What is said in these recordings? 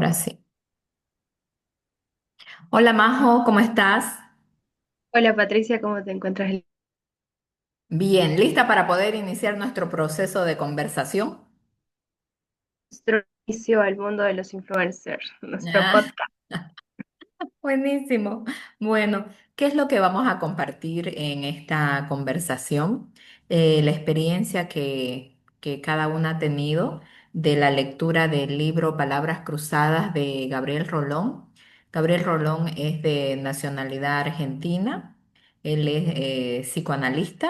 Ahora sí. Hola Majo, ¿cómo estás? Hola Patricia, ¿cómo te encuentras el Bien, ¿lista para poder iniciar nuestro proceso de conversación? nuestro inicio al mundo de los influencers, nuestro Ah, podcast? buenísimo. Bueno, ¿qué es lo que vamos a compartir en esta conversación? La experiencia que cada una ha tenido de la lectura del libro Palabras Cruzadas de Gabriel Rolón. Gabriel Rolón es de nacionalidad argentina, él es psicoanalista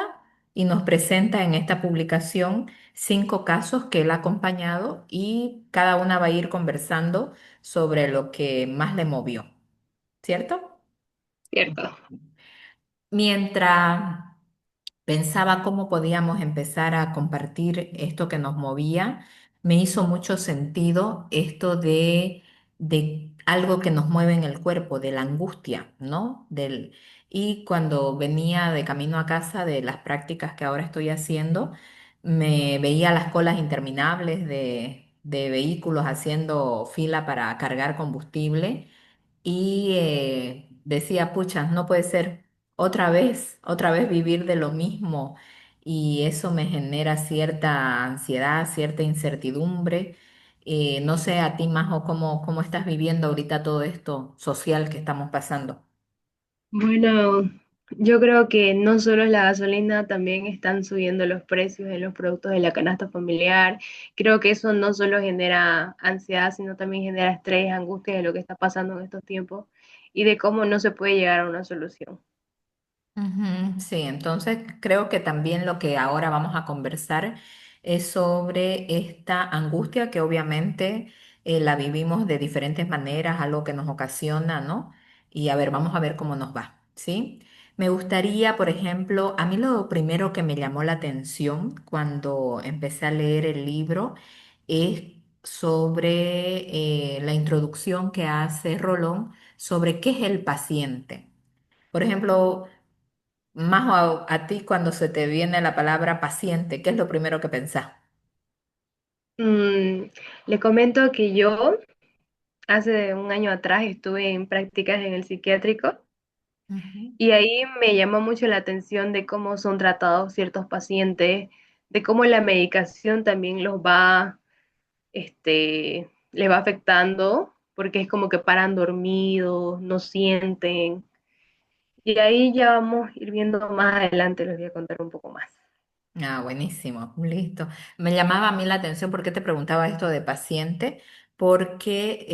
y nos presenta en esta publicación 5 casos que él ha acompañado y cada una va a ir conversando sobre lo que más le movió. ¿Cierto? Cierto. Mientras pensaba cómo podíamos empezar a compartir esto que nos movía, me hizo mucho sentido esto de algo que nos mueve en el cuerpo, de la angustia, ¿no? Y cuando venía de camino a casa de las prácticas que ahora estoy haciendo, me veía las colas interminables de vehículos haciendo fila para cargar combustible y decía, pucha, no puede ser otra vez vivir de lo mismo y eso me genera cierta ansiedad, cierta incertidumbre. No sé a ti, Majo, cómo estás viviendo ahorita todo esto social que estamos pasando. Bueno, yo creo que no solo la gasolina, también están subiendo los precios de los productos de la canasta familiar. Creo que eso no solo genera ansiedad, sino también genera estrés, angustia de lo que está pasando en estos tiempos y de cómo no se puede llegar a una solución. Ujú, sí, entonces creo que también lo que ahora vamos a conversar es sobre esta angustia que obviamente la vivimos de diferentes maneras, algo que nos ocasiona, ¿no? Y a ver, vamos a ver cómo nos va, ¿sí? Me gustaría, por ejemplo, a mí lo primero que me llamó la atención cuando empecé a leer el libro es sobre la introducción que hace Rolón sobre qué es el paciente. Por ejemplo, más a ti cuando se te viene la palabra paciente, ¿qué es lo primero que pensás? Mm, Le comento que yo hace un año atrás estuve en prácticas en el psiquiátrico. Ujú. Y ahí me llamó mucho la atención de cómo son tratados ciertos pacientes, de cómo la medicación también les va afectando, porque es como que paran dormidos, no sienten. Y ahí ya vamos a ir viendo más adelante, les voy a contar un poco más. Ah, buenísimo, listo. Me llamaba a mí la atención porque te preguntaba esto de paciente, porque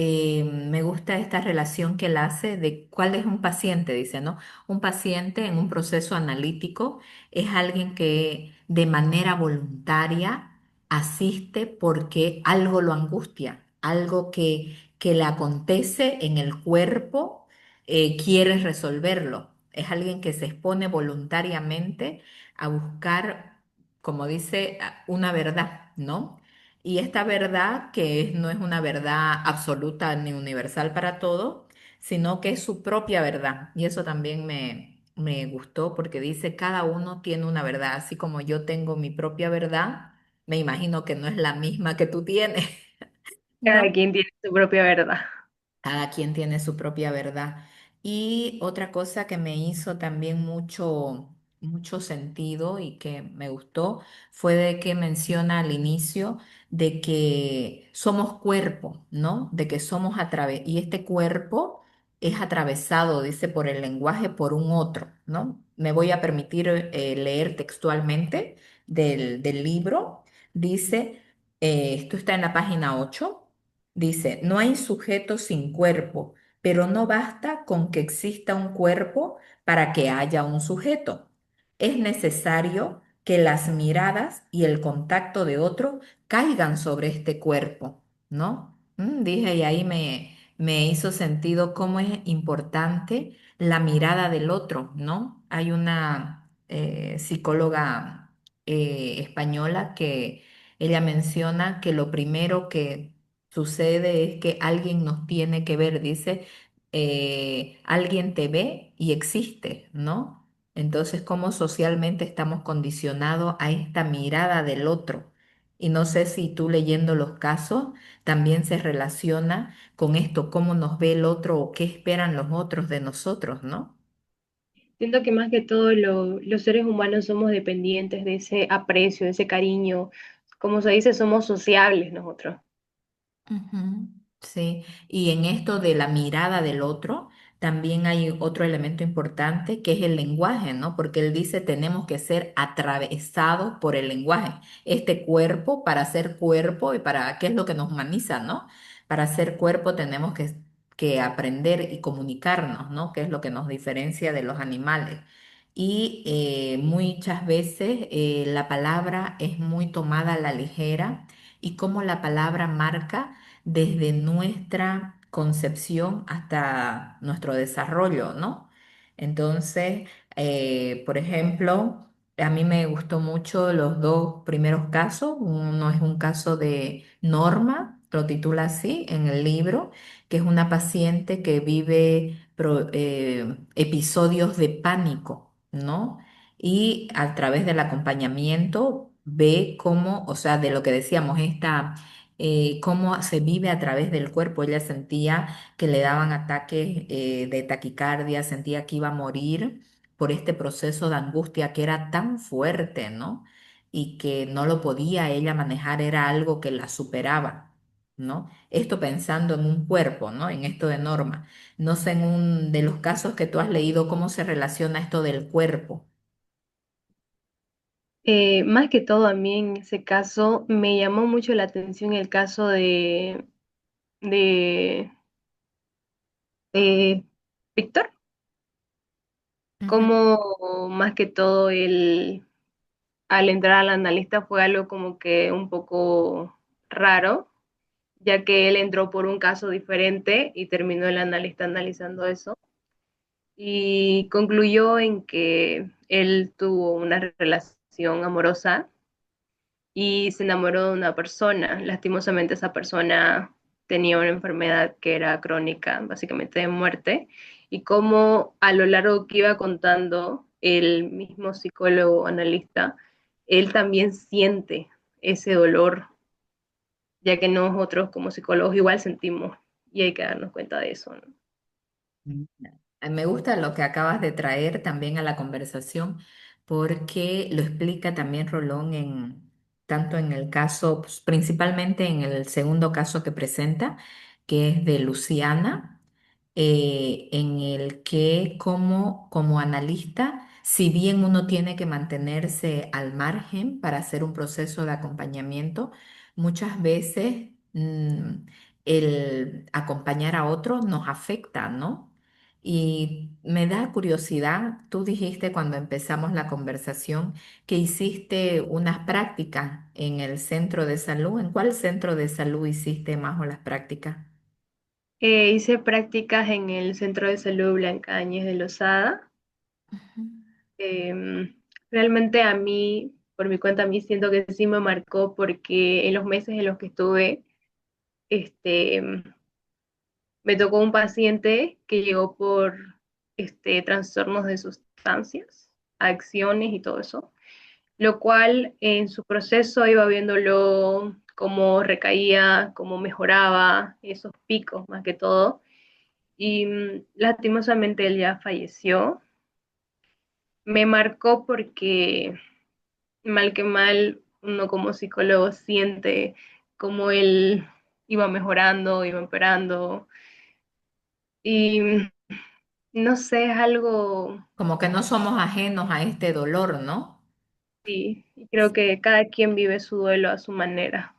me gusta esta relación que él hace de cuál es un paciente, dice, ¿no? Un paciente en un proceso analítico es alguien que de manera voluntaria asiste porque algo lo angustia, algo que le acontece en el cuerpo, quiere resolverlo. Es alguien que se expone voluntariamente a buscar, como dice, una verdad, ¿no? Y esta verdad no es una verdad absoluta ni universal para todo, sino que es su propia verdad. Y eso también me gustó porque dice, cada uno tiene una verdad, así como yo tengo mi propia verdad, me imagino que no es la misma que tú tienes, ¿no? Cada quien tiene su propia verdad. Cada quien tiene su propia verdad. Y otra cosa que me hizo también mucho sentido y que me gustó fue de que menciona al inicio de que somos cuerpo, ¿no? De que somos y este cuerpo es atravesado, dice, por el lenguaje por un otro, ¿no? Me voy a permitir leer textualmente del libro. Dice, esto está en la página 8. Dice, no hay sujeto sin cuerpo, pero no basta con que exista un cuerpo para que haya un sujeto. Es necesario que las miradas y el contacto de otro caigan sobre este cuerpo, ¿no? Dije, y ahí me hizo sentido cómo es importante la mirada del otro, ¿no? Hay una psicóloga española que ella menciona que lo primero que sucede es que alguien nos tiene que ver, dice, alguien te ve y existe, ¿no? Entonces, ¿cómo socialmente estamos condicionados a esta mirada del otro? Y no sé si tú leyendo los casos también se relaciona con esto, cómo nos ve el otro o qué esperan los otros de nosotros, ¿no? Siento que más que todo los seres humanos somos dependientes de ese aprecio, de ese cariño. Como se dice, somos sociables nosotros. Ujú. Sí, y en esto de la mirada del otro, también hay otro elemento importante que es el lenguaje, ¿no? Porque él dice tenemos que ser atravesados por el lenguaje. Este cuerpo, para ser cuerpo y para qué es lo que nos humaniza, ¿no? Para ser cuerpo tenemos que aprender y comunicarnos, ¿no? Que es lo que nos diferencia de los animales. Y muchas veces la palabra es muy tomada a la ligera y cómo la palabra marca desde nuestra concepción hasta nuestro desarrollo, ¿no? Entonces, por ejemplo, a mí me gustó mucho los dos primeros casos. Uno es un caso de Norma, lo titula así en el libro, que es una paciente que vive episodios de pánico, ¿no? Y a través del acompañamiento ve cómo, o sea, de lo que decíamos, esta cómo se vive a través del cuerpo. Ella sentía que le daban ataques de taquicardia, sentía que iba a morir por este proceso de angustia que era tan fuerte, ¿no? Y que no lo podía ella manejar, era algo que la superaba, ¿no? Esto pensando en un cuerpo, ¿no? En esto de Norma. No sé en un de los casos que tú has leído, cómo se relaciona esto del cuerpo. Más que todo a mí en ese caso me llamó mucho la atención el caso de eh, Víctor, Ujú. como más que todo al entrar al analista fue algo como que un poco raro, ya que él entró por un caso diferente y terminó el analista analizando eso y concluyó en que él tuvo una relación amorosa y se enamoró de una persona. Lastimosamente esa persona tenía una enfermedad que era crónica, básicamente de muerte, y como a lo largo que iba contando el mismo psicólogo analista, él también siente ese dolor, ya que nosotros como psicólogos igual sentimos y hay que darnos cuenta de eso, ¿no? Mm. Me gusta lo que acabas de traer también a la conversación porque lo explica también Rolón en tanto en el caso, pues, principalmente en el segundo caso que presenta, que es de Luciana, en el que como analista, si bien uno tiene que mantenerse al margen para hacer un proceso de acompañamiento, muchas veces el acompañar a otros nos afecta, ¿no? Y me da curiosidad, tú dijiste cuando empezamos la conversación que hiciste unas prácticas en el centro de salud. ¿En cuál centro de salud hiciste más o las prácticas? Hice prácticas en el Centro de Salud Blanca Áñez de Lozada. Ujú. Realmente a mí, por mi cuenta, a mí siento que sí me marcó porque en los meses en los que estuve, este, me tocó un paciente que llegó por trastornos de sustancias, adicciones y todo eso, lo cual en su proceso iba viéndolo cómo recaía, cómo mejoraba, esos picos más que todo. Y lastimosamente él ya falleció. Me marcó porque mal que mal, uno como psicólogo siente cómo él iba mejorando, iba empeorando. Y no sé, es algo, Como que no somos ajenos a este dolor, ¿no? sí, y creo que cada quien vive su duelo a su manera.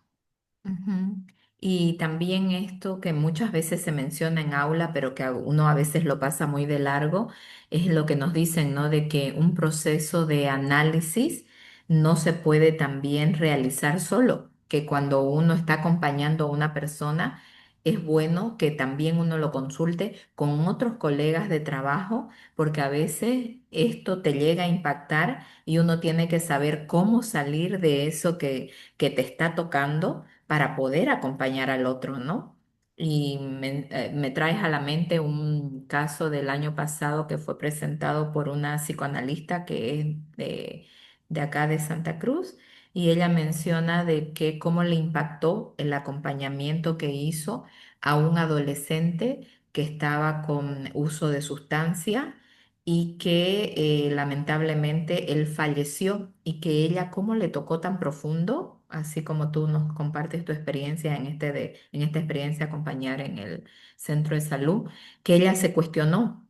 Ujú. Y también esto que muchas veces se menciona en aula, pero que uno a veces lo pasa muy de largo, es lo que nos dicen, ¿no? De que un proceso de análisis no se puede también realizar solo, que cuando uno está acompañando a una persona, es bueno que también uno lo consulte con otros colegas de trabajo, porque a veces esto te llega a impactar y uno tiene que saber cómo salir de eso que te está tocando para poder acompañar al otro, ¿no? Y me traes a la mente un caso del año pasado que fue presentado por una psicoanalista que es de acá de Santa Cruz, y ella menciona de que cómo le impactó el acompañamiento que hizo a un adolescente que estaba con uso de sustancia y que lamentablemente él falleció y que ella cómo le tocó tan profundo, así como tú nos compartes tu experiencia en esta experiencia acompañar en el centro de salud, que ella se cuestionó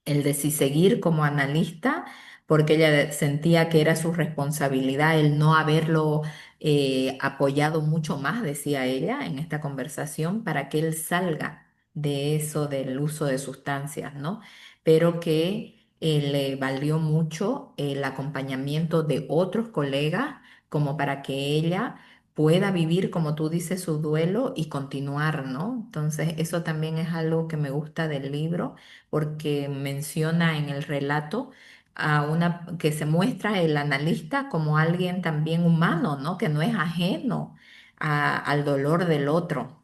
el de si seguir como analista, porque ella sentía que era su responsabilidad el no haberlo apoyado mucho más, decía ella en esta conversación, para que él salga de eso del uso de sustancias, ¿no? Pero que le valió mucho el acompañamiento de otros colegas como para que ella pueda vivir, como tú dices, su duelo y continuar, ¿no? Entonces, eso también es algo que me gusta del libro porque menciona en el relato a una que se muestra el analista como alguien también humano, ¿no? Que no es ajeno al dolor del otro.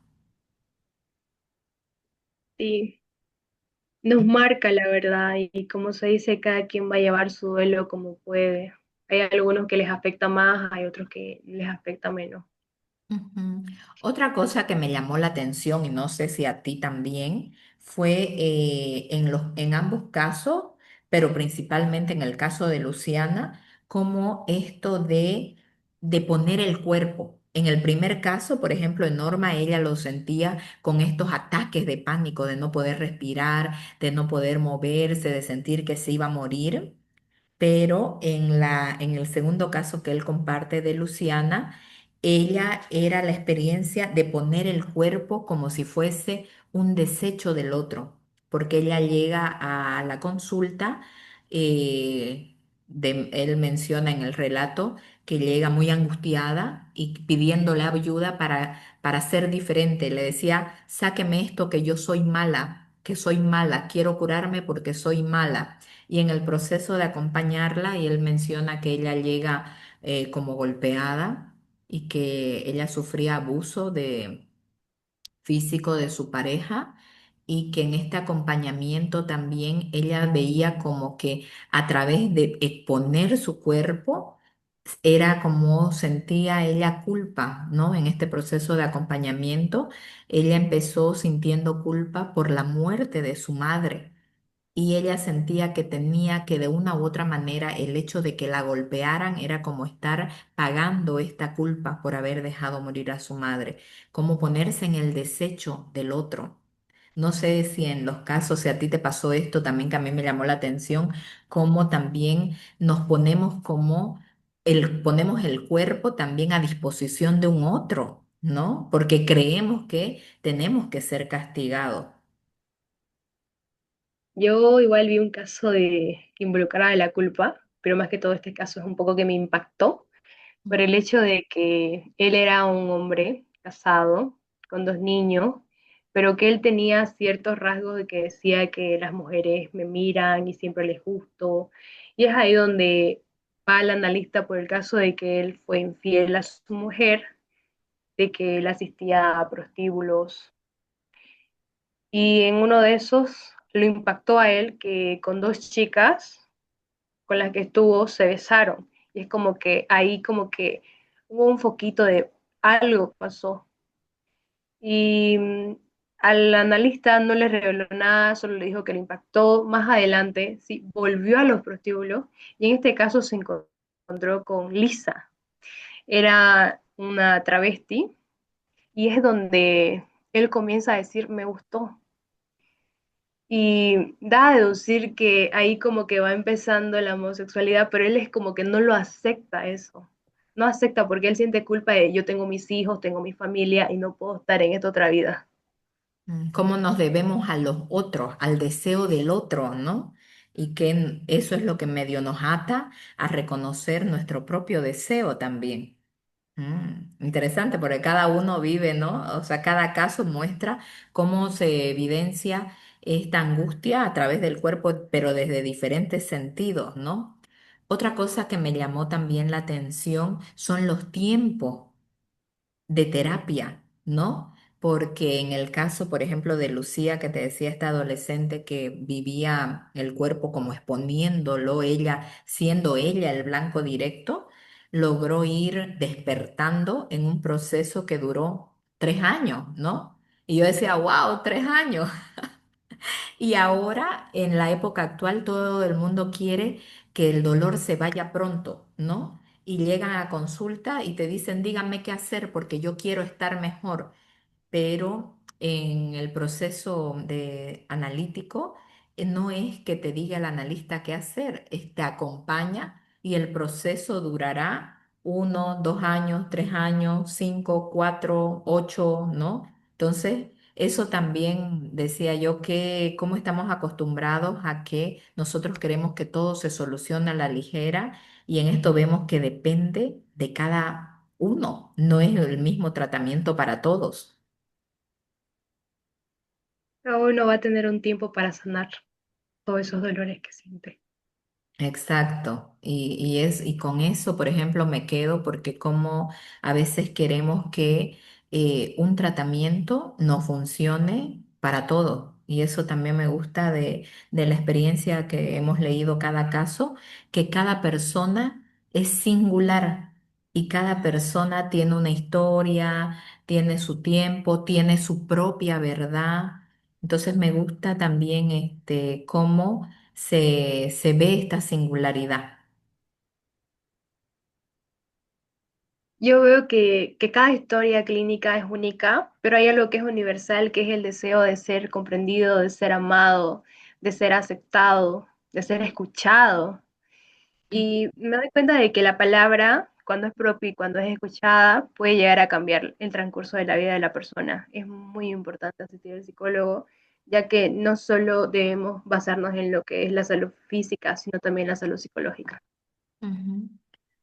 Sí, nos marca la verdad y como se dice, cada quien va a llevar su duelo como puede. Hay algunos que les afecta más, hay otros que les afecta menos. Ujú. Otra cosa que me llamó la atención, y no sé si a ti también, fue en ambos casos, pero principalmente en el caso de Luciana, como esto de poner el cuerpo. En el primer caso, por ejemplo, en Norma, ella lo sentía con estos ataques de pánico, de no poder respirar, de no poder moverse, de sentir que se iba a morir, pero en el segundo caso que él comparte de Luciana, ella era la experiencia de poner el cuerpo como si fuese un desecho del otro, porque ella llega a la consulta, él menciona en el relato que llega muy angustiada y pidiéndole ayuda para ser diferente. Le decía, sáqueme esto que soy mala, quiero curarme porque soy mala y en el proceso de acompañarla, y él menciona que ella llega como golpeada y que ella sufría abuso físico de su pareja y que en este acompañamiento también ella veía como que a través de exponer su cuerpo era como sentía ella culpa, ¿no? En este proceso de acompañamiento, ella empezó sintiendo culpa por la muerte de su madre y ella sentía que tenía que de una u otra manera el hecho de que la golpearan era como estar pagando esta culpa por haber dejado morir a su madre, como ponerse en el desecho del otro. No sé si en los casos, si a ti te pasó esto, también que a mí me llamó la atención, cómo también nos ponemos ponemos el cuerpo también a disposición de un otro, ¿no? Porque creemos que tenemos que ser castigados. Yo igual vi un caso de que involucraba la culpa, pero más que todo este caso es un poco que me impactó por el hecho de que él era un hombre casado con dos niños, pero que él tenía ciertos rasgos de que decía que las mujeres me miran y siempre les gusto. Y es ahí donde va el analista por el caso de que él fue infiel a su mujer, de que él asistía a prostíbulos. Y en uno de esos lo impactó a él que con dos chicas con las que estuvo se besaron. Y es como que ahí como que hubo un foquito de algo pasó. Y al analista no le reveló nada, solo le dijo que le impactó. Más adelante, sí, volvió a los prostíbulos y en este caso se encontró con Lisa. Era una travesti y es donde él comienza a decir, me gustó. Y da a deducir que ahí como que va empezando la homosexualidad, pero él es como que no lo acepta eso. No acepta porque él siente culpa de yo tengo mis hijos, tengo mi familia y no puedo estar en esta otra vida. Cómo nos debemos a los otros, al deseo del otro, ¿no? Y que eso es lo que medio nos ata a reconocer nuestro propio deseo también. Interesante, porque cada uno vive, ¿no? O sea, cada caso muestra cómo se evidencia esta angustia a través del cuerpo, pero desde diferentes sentidos, ¿no? Otra cosa que me llamó también la atención son los tiempos de terapia, ¿no? Porque en el caso, por ejemplo, de Lucía, que te decía esta adolescente que vivía el cuerpo como exponiéndolo, ella, siendo ella el blanco directo, logró ir despertando en un proceso que duró 3 años, ¿no? Y yo decía, wow, 3 años. Y ahora, en la época actual, todo el mundo quiere que el dolor se vaya pronto, ¿no? Y llegan a consulta y te dicen, díganme qué hacer porque yo quiero estar mejor, pero en el proceso de analítico no es que te diga el analista qué hacer, te acompaña y el proceso durará 1, 2 años, 3 años, 5, 4, 8, ¿no? Entonces, eso también decía yo que cómo estamos acostumbrados a que nosotros queremos que todo se solucione a la ligera y en esto vemos que depende de cada uno, no es el mismo tratamiento para todos. Cada uno va a tener un tiempo para sanar todos esos dolores que siente. Exacto, y con eso, por ejemplo, me quedo porque como a veces queremos que un tratamiento no funcione para todo, y eso también me gusta de la experiencia que hemos leído cada caso, que cada persona es singular y cada persona tiene una historia, tiene su tiempo, tiene su propia verdad. Entonces me gusta también cómo se ve esta singularidad. Yo veo que cada historia clínica es única, pero hay algo que es universal, que es el deseo de ser comprendido, de ser amado, de ser aceptado, de ser escuchado. Y me doy cuenta de que la palabra, cuando es propia y cuando es escuchada, puede llegar a cambiar el transcurso de la vida de la persona. Es muy importante asistir al psicólogo, ya que no solo debemos basarnos en lo que es la salud física, sino también la salud psicológica. Ujú.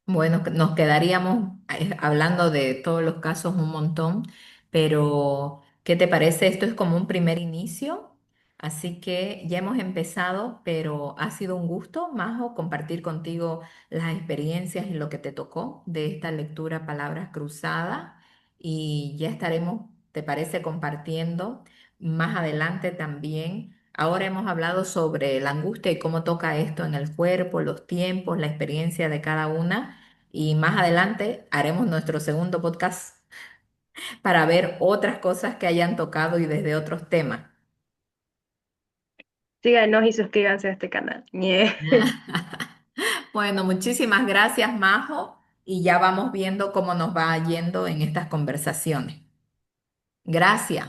Bueno, nos quedaríamos hablando de todos los casos un montón, pero ¿qué te parece? Esto es como un primer inicio, así que ya hemos empezado, pero ha sido un gusto, Majo, compartir contigo las experiencias y lo que te tocó de esta lectura Palabras Cruzadas y ya estaremos, ¿te parece? Compartiendo más adelante también. Ahora hemos hablado sobre la angustia y cómo toca esto en el cuerpo, los tiempos, la experiencia de cada una. Y más adelante haremos nuestro segundo podcast para ver otras cosas que hayan tocado y desde otros temas. Síganos y suscríbanse a este canal. Yeah. Bueno, muchísimas gracias, Majo, y ya vamos viendo cómo nos va yendo en estas conversaciones. Gracias.